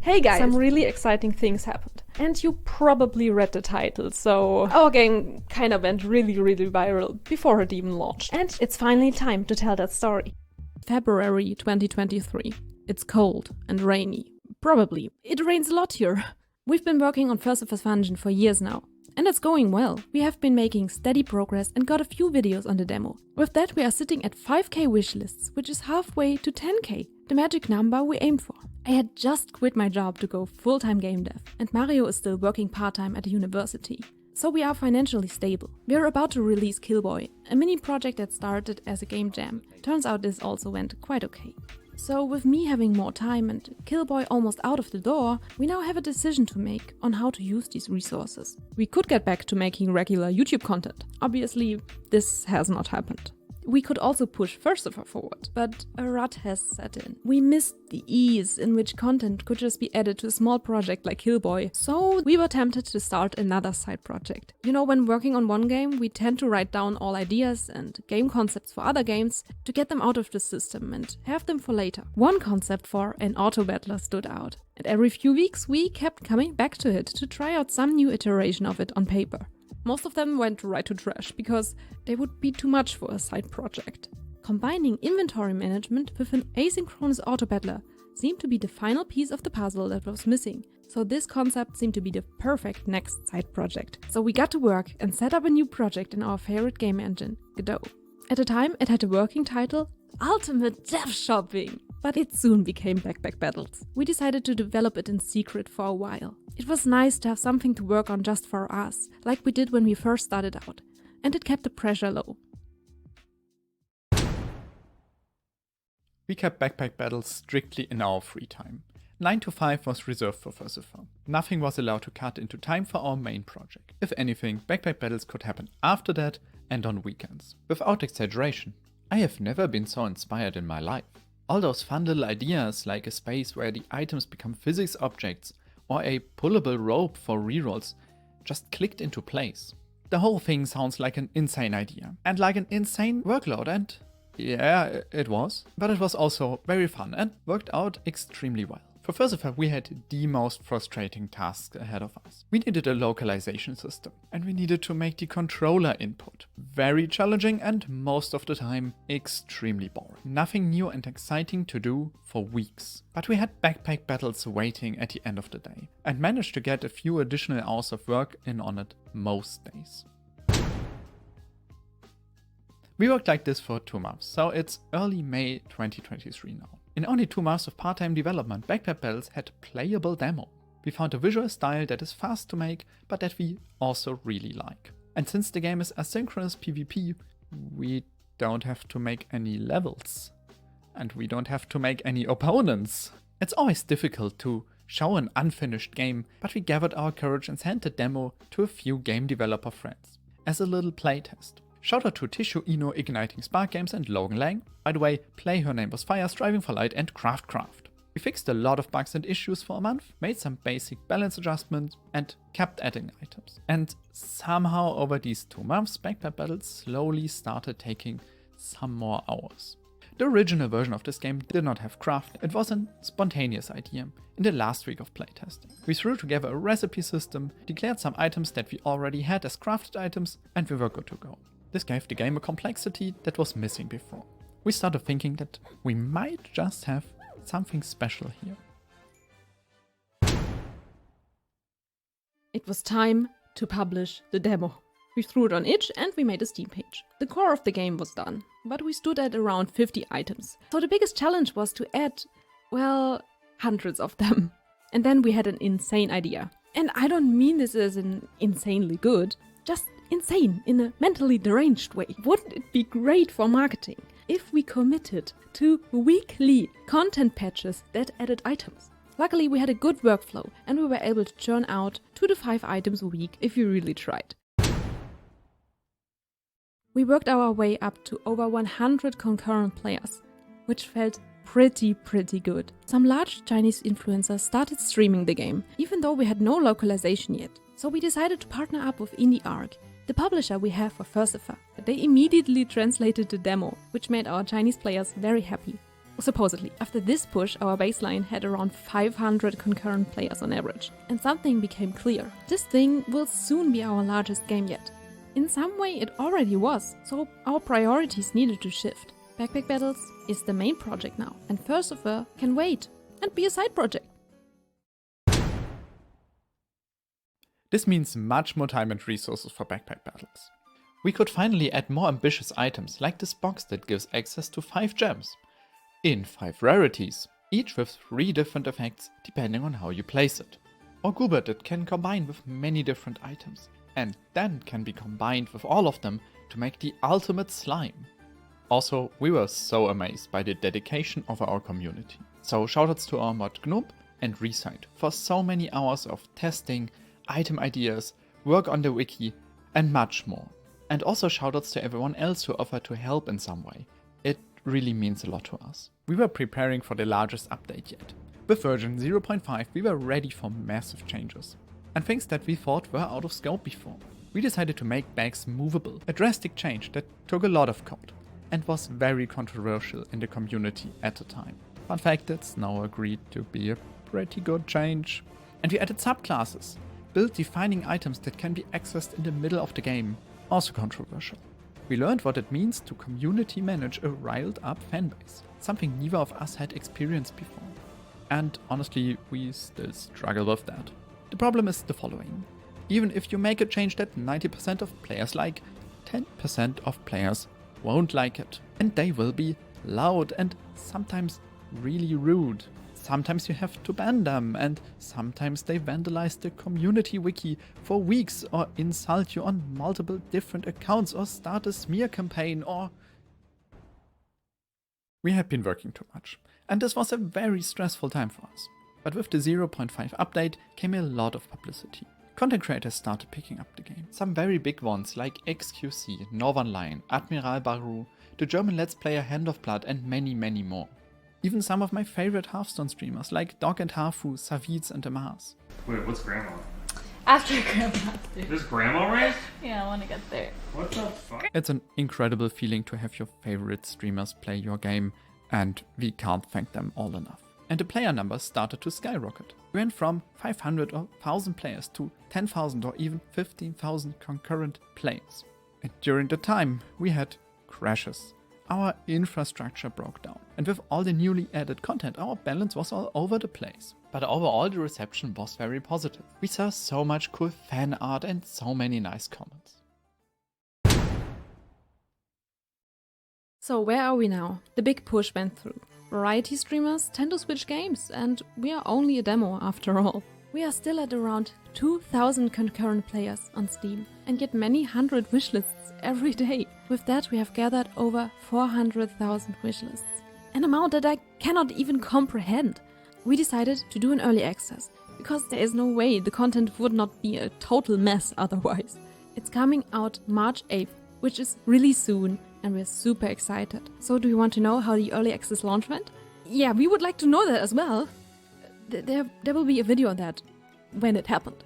Hey guys, some really exciting things happened. And you probably read the title, so our game kinda went really viral before it even launched. And it's finally time to tell that story. February 2023. It's cold and rainy. Probably. It rains a lot here. We've been working on First of Us Function for years now. And it's going well. We have been making steady progress and got a few videos on the demo. With that we are sitting at 5k wishlists, which is halfway to 10k, the magic number we aimed for. I had just quit my job to go full-time game dev, and Mario is still working part-time at a university. So we are financially stable. We are about to release Killboy, a mini project that started as a game jam. Turns out this also went quite okay. So with me having more time and Killboy almost out of the door, we now have a decision to make on how to use these resources. We could get back to making regular YouTube content. Obviously, this has not happened. We could also push First of Us forward, but a rut has set in. We missed the ease in which content could just be added to a small project like Killboy, so we were tempted to start another side project. You know, when working on one game, we tend to write down all ideas and game concepts for other games to get them out of the system and have them for later. One concept for an auto battler stood out, and every few weeks we kept coming back to it to try out some new iteration of it on paper. Most of them went right to trash, because they would be too much for a side project. Combining inventory management with an asynchronous auto-battler seemed to be the final piece of the puzzle that was missing, so this concept seemed to be the perfect next side project. So we got to work and set up a new project in our favorite game engine, Godot. At the time it had a working title, Ultimate Dev Shopping, but it soon became Backpack Battles. We decided to develop it in secret for a while. It was nice to have something to work on just for us, like we did when we first started out, and it kept the pressure low. We kept Backpack Battles strictly in our free time. 9 to 5 was reserved for First of Us. Nothing was allowed to cut into time for our main project. If anything, Backpack Battles could happen after that and on weekends. Without exaggeration, I have never been so inspired in my life. All those fun little ideas, like a space where the items become physics objects, or a pullable rope for rerolls, just clicked into place. The whole thing sounds like an insane idea, and like an insane workload, and yeah, it was. But it was also very fun and worked out extremely well. For First of Us, we had the most frustrating tasks ahead of us. We needed a localization system, and we needed to make the controller input. Very challenging and most of the time extremely boring. Nothing new and exciting to do for weeks. But we had Backpack Battles waiting at the end of the day, and managed to get a few additional hours of work in on it most days. We worked like this for 2 months, so it's early May 2023 now. In only 2 months of part-time development, Backpack Battles had a playable demo. We found a visual style that is fast to make, but that we also really like. And since the game is asynchronous PvP, we don't have to make any levels. And we don't have to make any opponents. It's always difficult to show an unfinished game, but we gathered our courage and sent the demo to a few game developer friends as a little playtest. Shout out to Tissue Ino, Igniting Spark Games, and Logan Lang. By the way, play Her Name Was Fire, Striving for Light, and Craft. We fixed a lot of bugs and issues for a month, made some basic balance adjustments, and kept adding items. And somehow over these 2 months, Backpack Battles slowly started taking some more hours. The original version of this game did not have craft. It was a spontaneous idea in the last week of playtesting. We threw together a recipe system, declared some items that we already had as crafted items, and we were good to go. This gave the game a complexity that was missing before. We started thinking that we might just have something special here. It was time to publish the demo. We threw it on itch and we made a Steam page. The core of the game was done, but we stood at around 50 items. So the biggest challenge was to add, well, hundreds of them. And then we had an insane idea. And I don't mean this as an insanely good, just insane in a mentally deranged way. Wouldn't it be great for marketing if we committed to weekly content patches that added items? Luckily we had a good workflow and we were able to churn out 2 to 5 items a week if we really tried. We worked our way up to over 100 concurrent players, which felt pretty good. Some large Chinese influencers started streaming the game, even though we had no localization yet. So we decided to partner up with IndieArc, the publisher we have for First of Us. They immediately translated the demo, which made our Chinese players very happy. Supposedly, after this push, our baseline had around 500 concurrent players on average. And something became clear. This thing will soon be our largest game yet. In some way it already was, so our priorities needed to shift. Backpack Battles is the main project now, and First of All can wait and be a side project. This means much more time and resources for Backpack Battles. We could finally add more ambitious items like this box that gives access to 5 gems, in 5 rarities, each with 3 different effects depending on how you place it. Or Goober that can combine with many different items, and then can be combined with all of them to make the ultimate slime. Also, we were so amazed by the dedication of our community. So shoutouts to our mod Gnob and Reside for so many hours of testing, item ideas, work on the wiki, and much more. And also shoutouts to everyone else who offered to help in some way. It really means a lot to us. We were preparing for the largest update yet. With version 0.5 we were ready for massive changes. And things that we thought were out of scope before. We decided to make bags movable, a drastic change that took a lot of code and was very controversial in the community at the time. Fun fact, it's now agreed to be a pretty good change. And we added subclasses, built defining items that can be accessed in the middle of the game, also controversial. We learned what it means to community manage a riled up fanbase, something neither of us had experienced before. And honestly, we still struggle with that. The problem is the following. Even if you make a change that 90% of players like, 10% of players won't like it. And they will be loud and sometimes really rude. Sometimes you have to ban them, and sometimes they vandalize the community wiki for weeks or insult you on multiple different accounts or start a smear campaign or... We had been working too much, and this was a very stressful time for us. But with the 0.5 update came a lot of publicity. Content creators started picking up the game. Some very big ones like XQC, Northern Lion, Admiral Baru, the German Let's Player Hand of Blood and many more. Even some of my favorite Hearthstone streamers like Dog and Harfu, Savids and Amars. Wait, what's Grandma? After Grandma. There's Grandma right? Yeah, I want to get there. What the fuck? It's an incredible feeling to have your favorite streamers play your game, and we can't thank them all enough. And the player numbers started to skyrocket. We went from 500 or 1000 players to 10,000 or even 15,000 concurrent players. And during the time, we had crashes. Our infrastructure broke down. And with all the newly added content, our balance was all over the place. But overall, the reception was very positive. We saw so much cool fan art and so many nice comments. So where are we now? The big push went through. Variety streamers tend to switch games, and we are only a demo after all. We are still at around 2,000 concurrent players on Steam and get many hundred wishlists every day. With that we have gathered over 400,000 wishlists. An amount that I cannot even comprehend. We decided to do an early access, because there is no way the content would not be a total mess otherwise. It's coming out March 8th, which is really soon, and we're super excited. So do you want to know how the early access launch went? Yeah, we would like to know that as well. There will be a video on that when it happened.